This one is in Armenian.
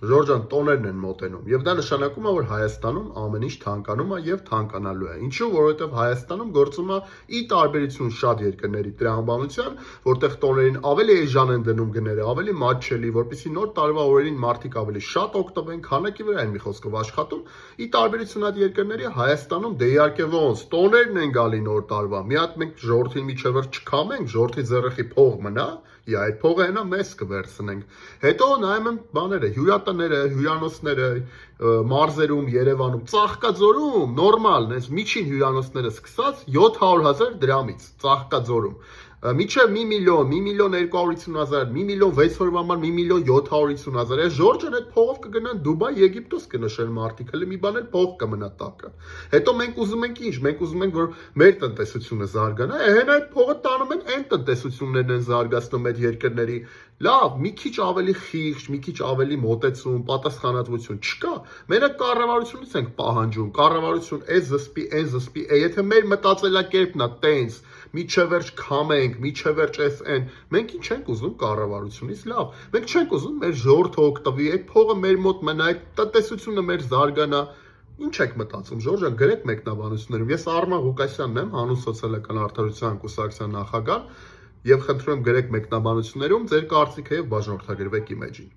Ժորժան, տոներն են մոտենում, եւ դա նշանակում է, որ Հայաստանում ամեն ինչ թանկանում է եւ թանկանալու է։ Ինչու՞, որովհետեւ Հայաստանում գործում է ի տարբերություն շատ երկրների տրամաբանության, որտեղ տոներին ավելի էժան են դնում գները, ավելի մատչելի, որպեսզի նոր տարվա օրերին մարդիկ ավելի շատ օգտվեն, քանակի վրա են մի խոսքով աշխատում։ Ի տարբերություն այդ երկրների Հայաստանում դե իհարկե ոնց տոներն են գալի նոր տարվա։ Մի հատ մենք ժողովրդի միջևեր չքամենք, ժողովրդի ձեռքի փող մնա, այդ փողը հենա մեզ կվերցնենք։ Հետո նայում եմ բաները, հյուրատները, հյուրանոցները, մարզերում, Երևանում, Ծաղկաձորում, նորմալ, նենց միջին հյուրանոցները սկսած 700,000 դրամից Ծաղկաձորում։ Միջև 1 միլիոն, 1 միլիոն 250,000, 1 միլիոն 6 օրվա համար 1 միլիոն 750,000։ Այս Ժորժն այդ փողով կգնան Դուբայ, Եգիպտոս կնշեն մարդիկ, հələ մի բան էլ փող կմնա տակը։ Հետո մենք ուզում ենք ինչ, մենք ուզում ենք որ մեր տնտեսությունը զարգանա, հեն այդ փողը տանում են այն տնտեսություններն են զարգացնում այդ երկրների։ Լավ, մի քիչ ավելի խիղճ, մի քիչ ավելի մոտեցում, պատասխանատվություն չկա։ Մենակ կառավարությունից ենք պահանջում, կառավարություն այս զսպի, այն զսպի, եթե մեր մտածելակերպն է տենց, միջև վերջ քամենք, միջև վերջ այն, մենք ինչ ենք ուզում կառավարությունից, լավ, մենք չենք ուզում մեր ժողովուրդը օգտվի, այդ փողը մեր մոտ մնա, այդ տնտեսությունը մեր զարգանա։ Ինչ եք մտածում, Ժորժան, գրեք մեկնաբանություններում։ Ես Արման Ղուկասյանն եմ, հանուն սոցիալական արդարության կուսակցության նախագահ, եւ խնդրում եմ գրեք մեկնաբանություններում ձեր կարծիքը եւ բաժանորդագրվեք իմեջին։